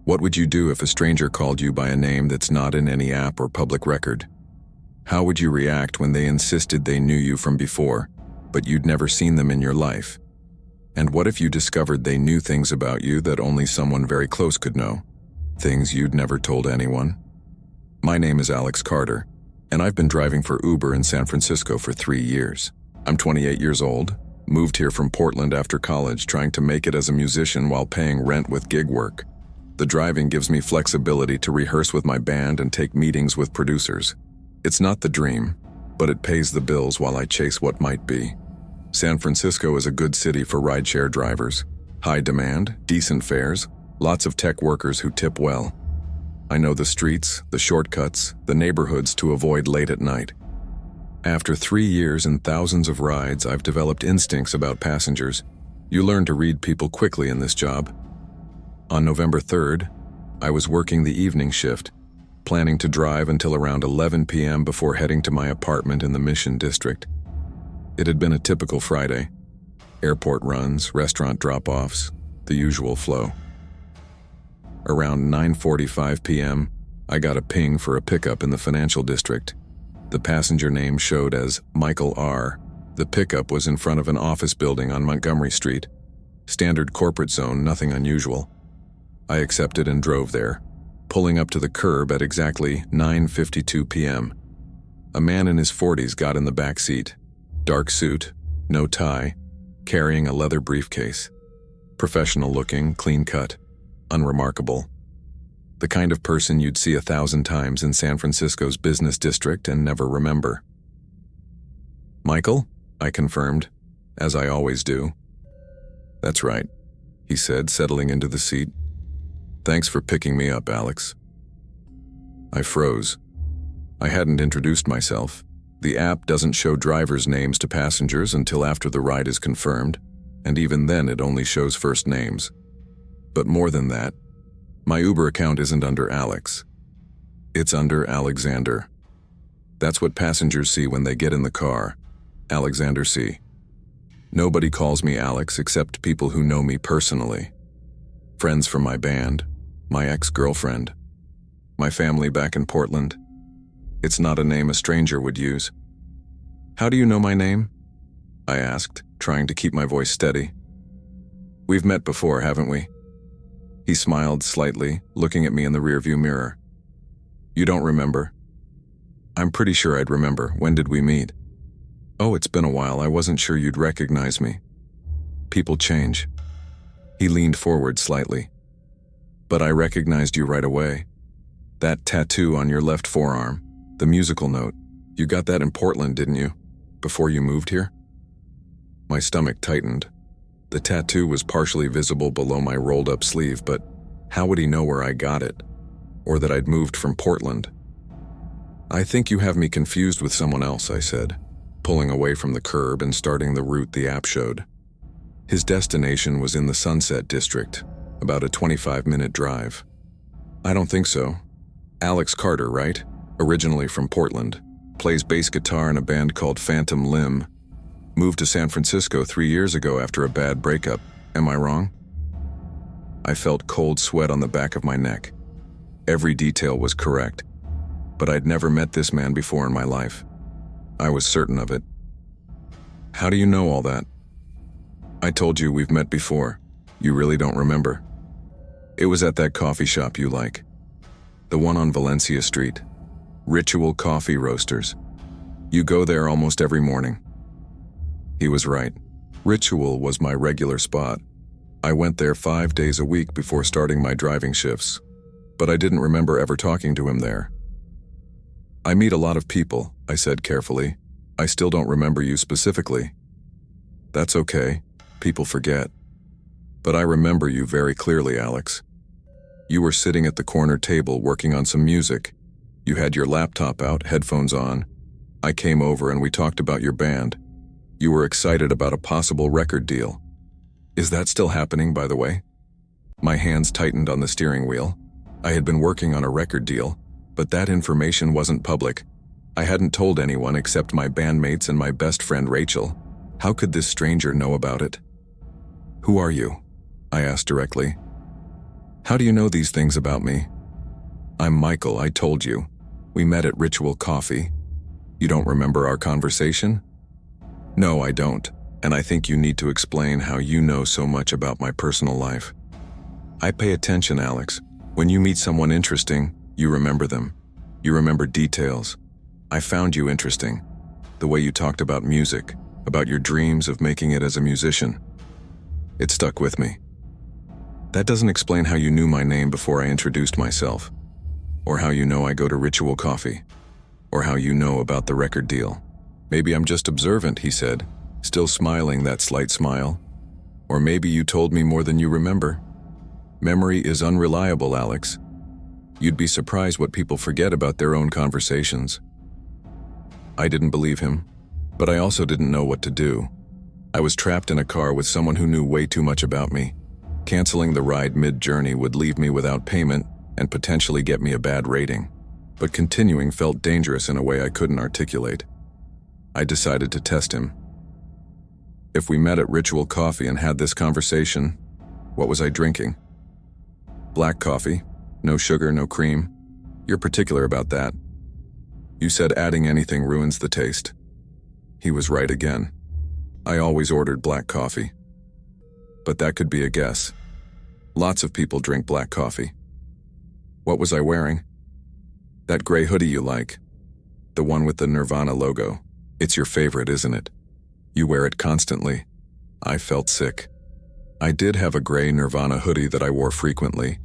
What would you do if a stranger called you by a name that's not in any app or public record? How would you react when they insisted they knew you from before, but you'd never seen them in your life? And what if you discovered they knew things about you that only someone very close could know? Things you'd never told anyone? My name is Alex Carter, and I've been driving for Uber in San Francisco for 3 years. I'm 28 years old, moved here from Portland after college, trying to make it as a musician while paying rent with gig work. The driving gives me flexibility to rehearse with my band and take meetings with producers. It's not the dream, but it pays the bills while I chase what might be. San Francisco is a good city for rideshare drivers. High demand, decent fares, lots of tech workers who tip well. I know the streets, the shortcuts, the neighborhoods to avoid late at night. After 3 years and thousands of rides, I've developed instincts about passengers. You learn to read people quickly in this job. On November 3rd, I was working the evening shift, planning to drive until around 11 p.m. before heading to my apartment in the Mission District. It had been a typical Friday. Airport runs, restaurant drop-offs, the usual flow. Around 9:45 p.m., I got a ping for a pickup in the financial district. The passenger name showed as Michael R. The pickup was in front of an office building on Montgomery Street. Standard corporate zone, nothing unusual. I accepted and drove there, pulling up to the curb at exactly 9:52 p.m. A man in his 40s got in the back seat. Dark suit, no tie, carrying a leather briefcase. Professional looking, clean cut, unremarkable. The kind of person you'd see 1,000 times in San Francisco's business district and never remember. "Michael?" I confirmed, as I always do. "That's right," he said, settling into the seat. "Thanks for picking me up, Alex." I froze. I hadn't introduced myself. The app doesn't show drivers' names to passengers until after the ride is confirmed, and even then it only shows first names. But more than that, my Uber account isn't under Alex. It's under Alexander. That's what passengers see when they get in the car. Alexander C. Nobody calls me Alex except people who know me personally. Friends from my band, my ex-girlfriend, my family back in Portland. It's not a name a stranger would use. "How do you know my name?" I asked, trying to keep my voice steady. "We've met before, haven't we?" He smiled slightly, looking at me in the rearview mirror. "You don't remember?" "I'm pretty sure I'd remember. When did we meet?" "Oh, it's been a while. I wasn't sure you'd recognize me." "People change." He leaned forward slightly. "But I recognized you right away. That tattoo on your left forearm, the musical note. You got that in Portland, didn't you? Before you moved here?" My stomach tightened. The tattoo was partially visible below my rolled-up sleeve, but how would he know where I got it? Or that I'd moved from Portland? "I think you have me confused with someone else," I said, pulling away from the curb and starting the route the app showed. His destination was in the Sunset District, about a 25-minute drive. "I don't think so. Alex Carter, right? Originally from Portland. Plays bass guitar in a band called Phantom Limb. Moved to San Francisco 3 years ago after a bad breakup. Am I wrong?" I felt cold sweat on the back of my neck. Every detail was correct, but I'd never met this man before in my life. I was certain of it. "How do you know all that?" "I told you we've met before. You really don't remember?" "It was at that coffee shop you like. The one on Valencia Street. Ritual Coffee Roasters. You go there almost every morning." He was right. Ritual was my regular spot. I went there 5 days a week before starting my driving shifts, but I didn't remember ever talking to him there. "I meet a lot of people," I said carefully. "I still don't remember you specifically." "That's okay. People forget. But I remember you very clearly, Alex. You were sitting at the corner table working on some music. You had your laptop out, headphones on. I came over and we talked about your band. You were excited about a possible record deal. Is that still happening, by the way?" My hands tightened on the steering wheel. I had been working on a record deal, but that information wasn't public. I hadn't told anyone except my bandmates and my best friend Rachel. How could this stranger know about it? "Who are you?" I asked directly. How do you know these things about me? I'm Michael, I told you. We met at Ritual Coffee. You don't remember our conversation? No, I don't, and I think you need to explain how you know so much about my personal life. I pay attention, Alex. When you meet someone interesting, you remember them. You remember details. I found you interesting. The way you talked about music, about your dreams of making it as a musician. It stuck with me. That doesn't explain how you knew my name before I introduced myself, or how you know I go to Ritual Coffee, or how you know about the record deal. Maybe I'm just observant, he said, still smiling that slight smile. Or maybe you told me more than you remember. Memory is unreliable, Alex. You'd be surprised what people forget about their own conversations. I didn't believe him, but I also didn't know what to do. I was trapped in a car with someone who knew way too much about me. Canceling the ride mid-journey would leave me without payment and potentially get me a bad rating. But continuing felt dangerous in a way I couldn't articulate. I decided to test him. If we met at Ritual Coffee and had this conversation, what was I drinking? Black coffee, no sugar, no cream. You're particular about that. You said adding anything ruins the taste. He was right again. I always ordered black coffee. But that could be a guess. Lots of people drink black coffee. What was I wearing? That gray hoodie you like. The one with the Nirvana logo. It's your favorite, isn't it? You wear it constantly. I felt sick. I did have a gray Nirvana hoodie that I wore frequently.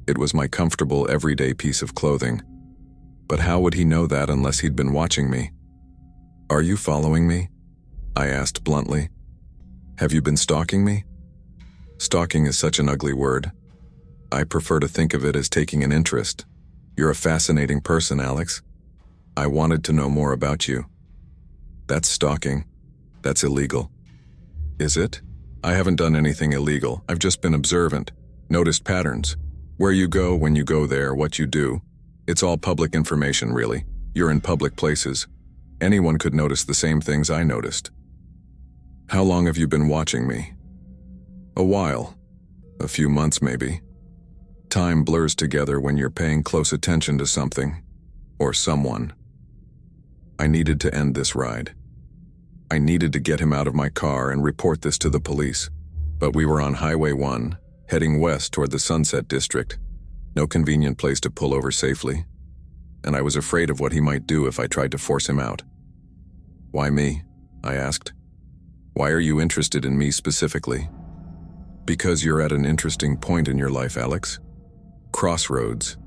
It was my comfortable, everyday piece of clothing. But how would he know that unless he'd been watching me? Are you following me? I asked bluntly. Have you been stalking me? Stalking is such an ugly word. I prefer to think of it as taking an interest. You're a fascinating person, Alex. I wanted to know more about you. That's stalking. That's illegal. Is it? I haven't done anything illegal. I've just been observant, noticed patterns. Where you go, when you go there, what you do. It's all public information, really. You're in public places. Anyone could notice the same things I noticed. How long have you been watching me? A while. A few months, maybe. Time blurs together when you're paying close attention to something. Or someone. I needed to end this ride. I needed to get him out of my car and report this to the police. But we were on Highway 1, heading west toward the Sunset District. No convenient place to pull over safely. And I was afraid of what he might do if I tried to force him out. Why me? I asked. Why are you interested in me specifically? Because you're at an interesting point in your life, Alex. Crossroads.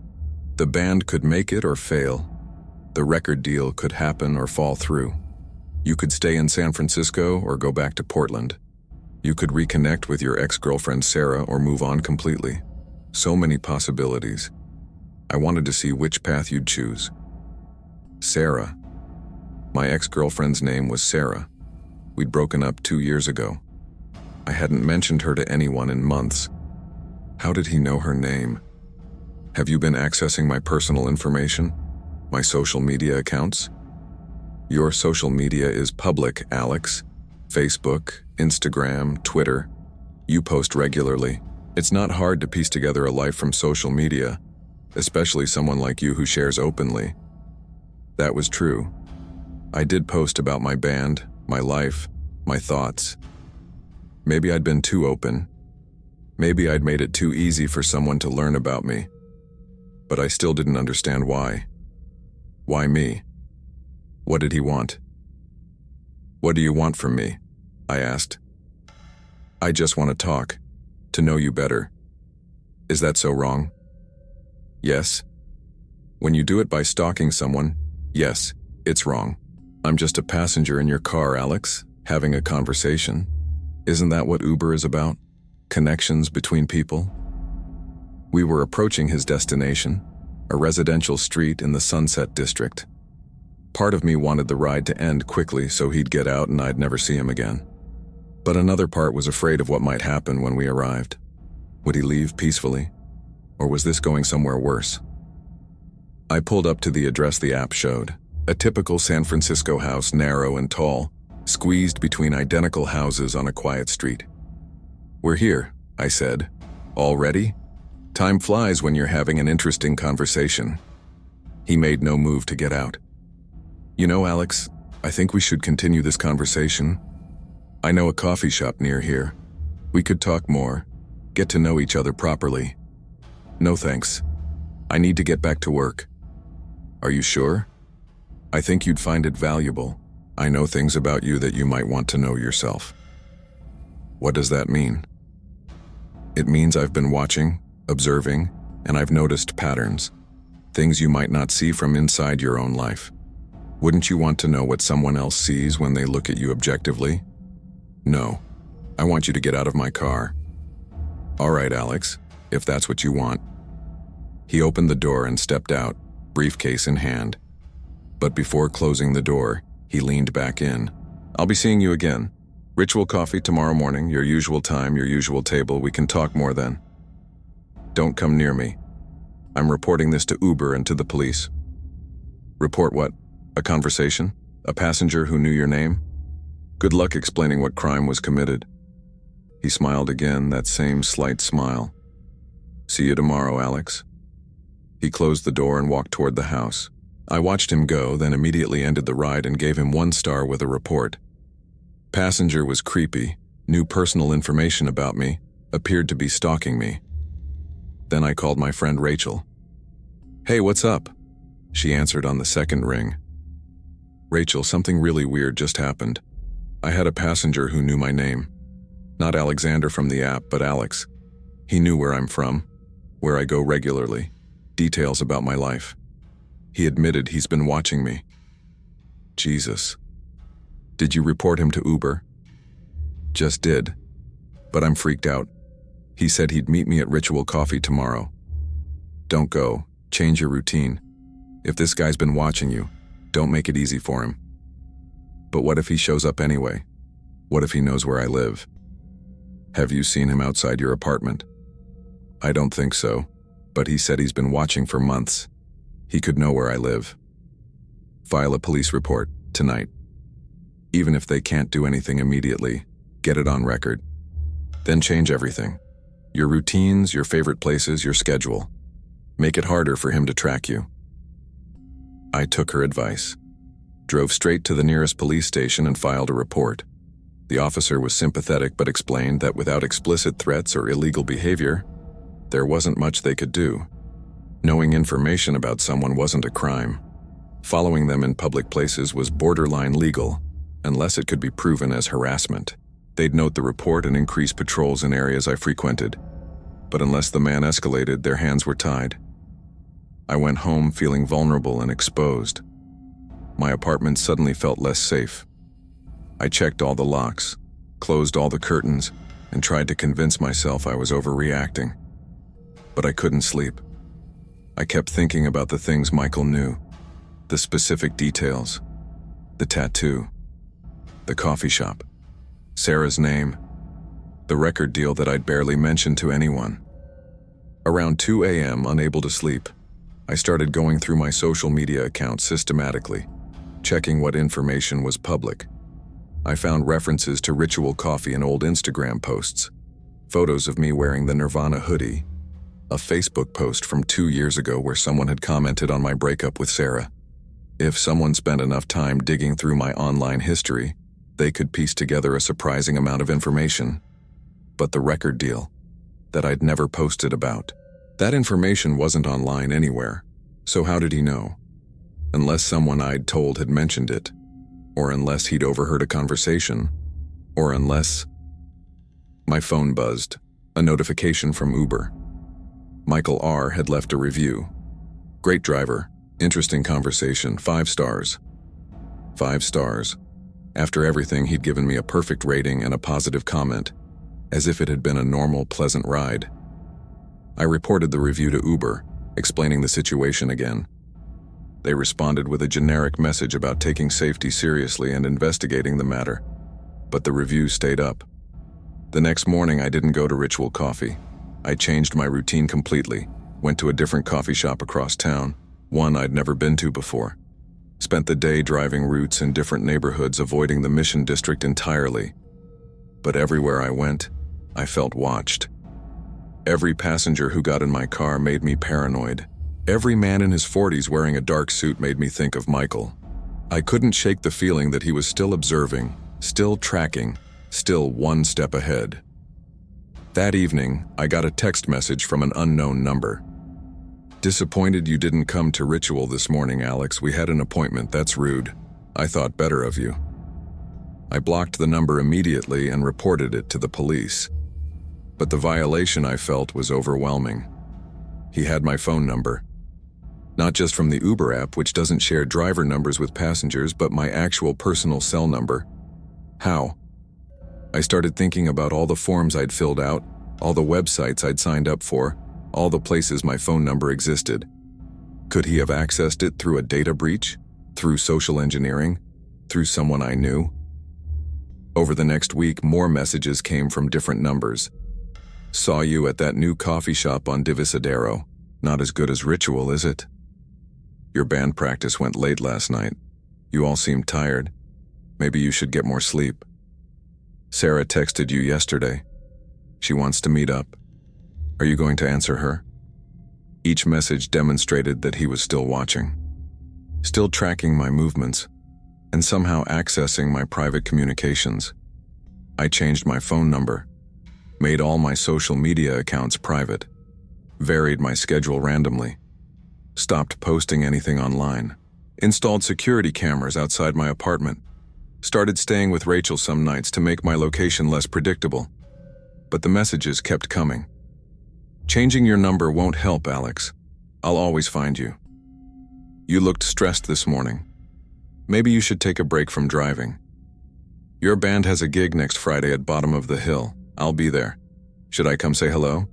The band could make it or fail. The record deal could happen or fall through. You could stay in San Francisco or go back to Portland. You could reconnect with your ex-girlfriend Sarah or move on completely. So many possibilities. I wanted to see which path you'd choose. Sarah. My ex-girlfriend's name was Sarah. We'd broken up 2 years ago. I hadn't mentioned her to anyone in months. How did he know her name? Have you been accessing my personal information? My social media accounts? Your social media is public, Alex. Facebook, Instagram, Twitter. You post regularly. It's not hard to piece together a life from social media, especially someone like you who shares openly. That was true. I did post about my band, my life, my thoughts. Maybe I'd been too open. Maybe I'd made it too easy for someone to learn about me. But I still didn't understand why. Why me? What did he want? What do you want from me? I asked. I just want to talk, to know you better. Is that so wrong? Yes. When you do it by stalking someone, yes, it's wrong. I'm just a passenger in your car, Alex, having a conversation. Isn't that what Uber is about? Connections between people? We were approaching his destination, a residential street in the Sunset District. Part of me wanted the ride to end quickly so he'd get out and I'd never see him again. But another part was afraid of what might happen when we arrived. Would he leave peacefully? Or was this going somewhere worse? I pulled up to the address the app showed. A typical San Francisco house, narrow and tall, squeezed between identical houses on a quiet street. We're here, I said. All ready? Time flies when you're having an interesting conversation. He made no move to get out. You know, Alex, I think we should continue this conversation. I know a coffee shop near here. We could talk more, get to know each other properly. No thanks. I need to get back to work. Are you sure? I think you'd find it valuable. I know things about you that you might want to know yourself. What does that mean? It means I've been watching, observing, and I've noticed patterns. Things you might not see from inside your own life. Wouldn't you want to know what someone else sees when they look at you objectively? No. I want you to get out of my car. All right, Alex, if that's what you want. He opened the door and stepped out, briefcase in hand. But before closing the door, he leaned back in. I'll be seeing you again. Ritual coffee tomorrow morning, your usual time, your usual table. We can talk more then. Don't come near me. I'm reporting this to Uber and to the police. Report what? A conversation? A passenger who knew your name? Good luck explaining what crime was committed. He smiled again, that same slight smile. See you tomorrow, Alex. He closed the door and walked toward the house. I watched him go, then immediately ended the ride and gave him 1 star with a report. Passenger was creepy, knew personal information about me, appeared to be stalking me. Then I called my friend Rachel. Hey, what's up? She answered on the second ring. Rachel, something really weird just happened. I had a passenger who knew my name. Not Alexander from the app, but Alex. He knew where I'm from, where I go regularly, details about my life. He admitted he's been watching me. Jesus. Did you report him to Uber? Just did. But I'm freaked out. He said he'd meet me at Ritual Coffee tomorrow. Don't go. Change your routine. If this guy's been watching you, don't make it easy for him. But what if he shows up anyway? What if he knows where I live? Have you seen him outside your apartment? I don't think so, but he said he's been watching for months. He could know where I live. File a police report, tonight. Even if they can't do anything immediately, get it on record. Then change everything. Your routines, your favorite places, your schedule. Make it harder for him to track you. I took her advice. Drove straight to the nearest police station and filed a report. The officer was sympathetic but explained that without explicit threats or illegal behavior, there wasn't much they could do. Knowing information about someone wasn't a crime. Following them in public places was borderline legal, unless it could be proven as harassment. They'd note the report and increase patrols in areas I frequented. But unless the man escalated, their hands were tied. I went home feeling vulnerable and exposed. My apartment suddenly felt less safe. I checked all the locks, closed all the curtains, and tried to convince myself I was overreacting. But I couldn't sleep. I kept thinking about the things Michael knew, the specific details, the tattoo, the coffee shop, Sarah's name, the record deal that I'd barely mentioned to anyone. Around 2 a.m., unable to sleep, I started going through my social media accounts systematically, checking what information was public. I found references to Ritual Coffee in old Instagram posts, photos of me wearing the Nirvana hoodie, a Facebook post from 2 years ago where someone had commented on my breakup with Sarah. If someone spent enough time digging through my online history, they could piece together a surprising amount of information. But the record deal, that I'd never posted about, that information wasn't online anywhere. So how did he know? Unless someone I'd told had mentioned it, or unless he'd overheard a conversation, or unless... My phone buzzed, a notification from Uber. Michael R. had left a review. Great driver, interesting conversation, 5 stars. 5 stars. After everything, he'd given me a perfect rating and a positive comment, as if it had been a normal, pleasant ride. I reported the review to Uber, explaining the situation again. They responded with a generic message about taking safety seriously and investigating the matter, but the review stayed up. The next morning, I didn't go to Ritual Coffee. I changed my routine completely, went to a different coffee shop across town, one I'd never been to before. Spent the day driving routes in different neighborhoods, avoiding the Mission District entirely. But everywhere I went, I felt watched. Every passenger who got in my car made me paranoid. Every man in his 40s wearing a dark suit made me think of Michael. I couldn't shake the feeling that he was still observing, still tracking, still one step ahead. That evening, I got a text message from an unknown number. "Disappointed you didn't come to Ritual this morning, Alex. We had an appointment. That's rude. I thought better of you." I blocked the number immediately and reported it to the police. But the violation I felt was overwhelming. He had my phone number. Not just from the Uber app, which doesn't share driver numbers with passengers, but my actual personal cell number. How? I started thinking about all the forms I'd filled out, all the websites I'd signed up for, all the places my phone number existed. Could he have accessed it through a data breach? Through social engineering? Through someone I knew? Over the next week, more messages came from different numbers. "Saw you at that new coffee shop on Divisadero. Not as good as Ritual, is it? Your band practice went late last night. You all seem tired. Maybe you should get more sleep. Sarah texted you yesterday. She wants to meet up. Are you going to answer her?" Each message demonstrated that he was still watching, still tracking my movements, and somehow accessing my private communications. I changed my phone number, made all my social media accounts private, varied my schedule randomly, stopped posting anything online, installed security cameras outside my apartment, started staying with Rachel some nights to make my location less predictable. But the messages kept coming. "Changing your number won't help, Alex. I'll always find you. You looked stressed this morning. Maybe you should take a break from driving. Your band has a gig next Friday at Bottom of the Hill. I'll be there. Should I come say hello?"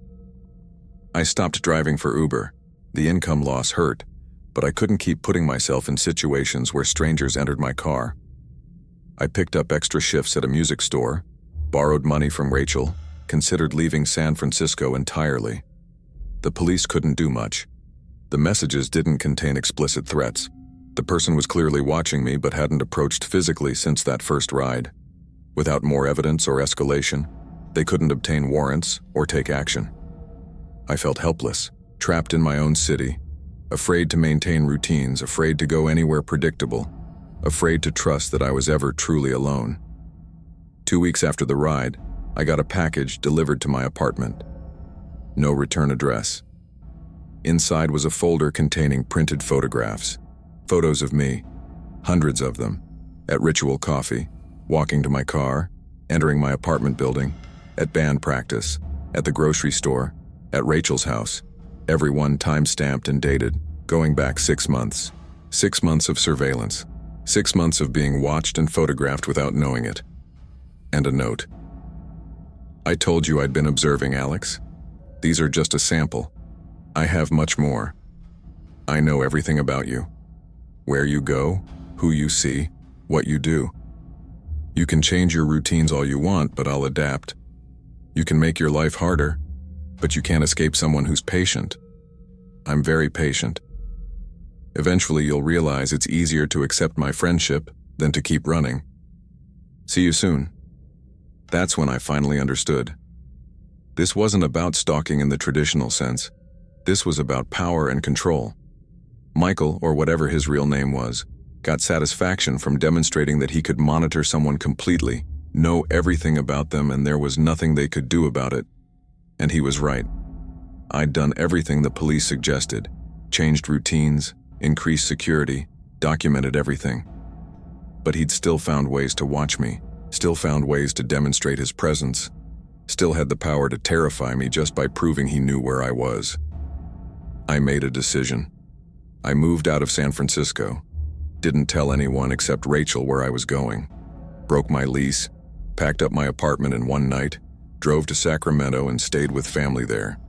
I stopped driving for Uber. The income loss hurt, but I couldn't keep putting myself in situations where strangers entered my car. I picked up extra shifts at a music store, borrowed money from Rachel, considered leaving San Francisco entirely. The police couldn't do much. The messages didn't contain explicit threats. The person was clearly watching me but hadn't approached physically since that first ride. Without more evidence or escalation, they couldn't obtain warrants or take action. I felt helpless, trapped in my own city, afraid to maintain routines, afraid to go anywhere predictable, afraid to trust that I was ever truly alone. 2 weeks after the ride, I got a package delivered to my apartment. No return address. Inside was a folder containing printed photographs. Photos of me, hundreds of them, at Ritual Coffee, walking to my car, entering my apartment building, at band practice, at the grocery store, at Rachel's house, every one time-stamped and dated, going back 6 months. 6 months of surveillance. 6 months of being watched and photographed without knowing it. And a note. "I told you I'd been observing, Alex. These are just a sample. I have much more. I know everything about you. Where you go, who you see, what you do. You can change your routines all you want, but I'll adapt. You can make your life harder, but you can't escape someone who's patient. I'm very patient. Eventually you'll realize it's easier to accept my friendship than to keep running. See you soon." That's when I finally understood. This wasn't about stalking in the traditional sense. This was about power and control. Michael, or whatever his real name was, got satisfaction from demonstrating that he could monitor someone completely, know everything about them, and there was nothing they could do about it. And he was right. I'd done everything the police suggested, changed routines, increased security, documented everything. But he'd still found ways to watch me, still found ways to demonstrate his presence, still had the power to terrify me just by proving he knew where I was. I made a decision. I moved out of San Francisco, didn't tell anyone except Rachel where I was going, broke my lease, packed up my apartment in one night, drove to Sacramento and stayed with family there.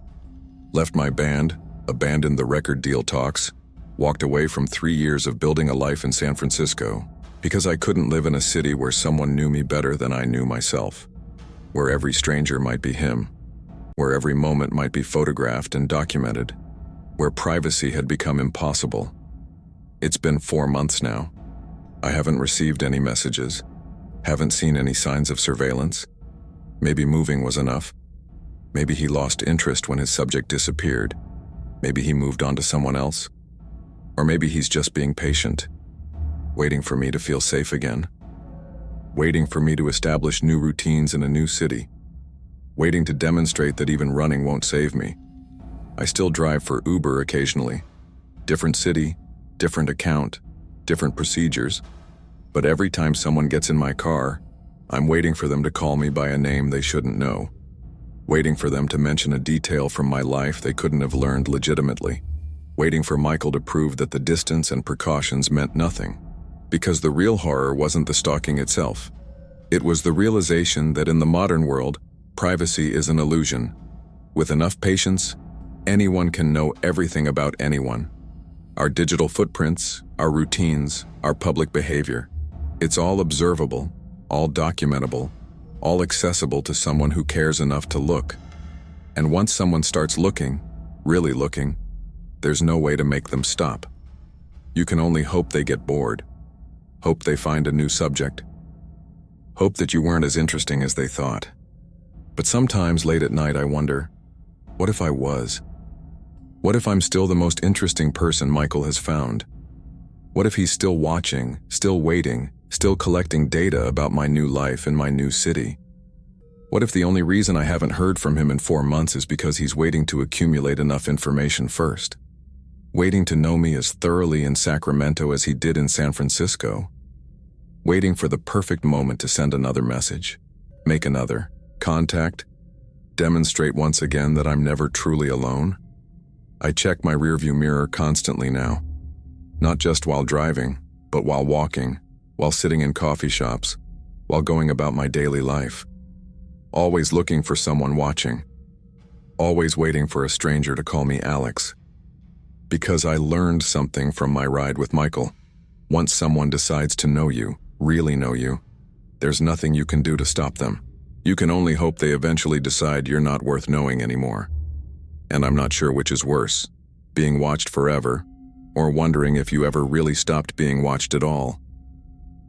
Left my band, abandoned the record deal talks, walked away from 3 years of building a life in San Francisco because I couldn't live in a city where someone knew me better than I knew myself, where every stranger might be him, where every moment might be photographed and documented, where privacy had become impossible. It's been 4 months now. I haven't received any messages, haven't seen any signs of surveillance. Maybe moving was enough. Maybe he lost interest when his subject disappeared. Maybe he moved on to someone else. Or maybe he's just being patient, waiting for me to feel safe again. Waiting for me to establish new routines in a new city. Waiting to demonstrate that even running won't save me. I still drive for Uber occasionally. Different city, different account, different procedures. But every time someone gets in my car, I'm waiting for them to call me by a name they shouldn't know. Waiting for them to mention a detail from my life they couldn't have learned legitimately. Waiting for Michael to prove that the distance and precautions meant nothing. Because the real horror wasn't the stalking itself. It was the realization that in the modern world, privacy is an illusion. With enough patience, anyone can know everything about anyone. Our digital footprints, our routines, our public behavior. It's all observable, all documentable, all accessible to someone who cares enough to look. And once someone starts looking, really looking, there's no way to make them stop. You can only hope they get bored. Hope they find a new subject. Hope that you weren't as interesting as they thought. But sometimes late at night I wonder, what if I was? What if I'm still the most interesting person Michael has found? What if he's still watching, still waiting, still collecting data about my new life in my new city? What if the only reason I haven't heard from him in 4 months is because he's waiting to accumulate enough information first? Waiting to know me as thoroughly in Sacramento as he did in San Francisco? Waiting for the perfect moment to send another message, make another contact, demonstrate once again that I'm never truly alone? I check my rearview mirror constantly now. Not just while driving, but while walking, while sitting in coffee shops, while going about my daily life. Always looking for someone watching. Always waiting for a stranger to call me Alex. Because I learned something from my ride with Michael. Once someone decides to know you, really know you, there's nothing you can do to stop them. You can only hope they eventually decide you're not worth knowing anymore. And I'm not sure which is worse, being watched forever, or wondering if you ever really stopped being watched at all.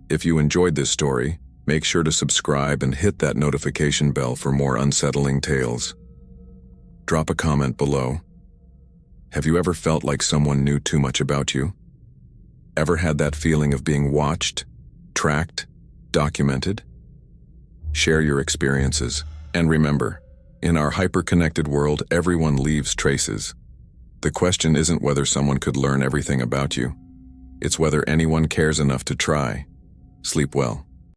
If you enjoyed this story, make sure to subscribe and hit that notification bell for more unsettling tales. Drop a comment below. Have you ever felt like someone knew too much about you? Ever had that feeling of being watched, tracked, documented? Share your experiences. And remember, in our hyper-connected world, everyone leaves traces. The question isn't whether someone could learn everything about you. It's whether anyone cares enough to try. Sleep well.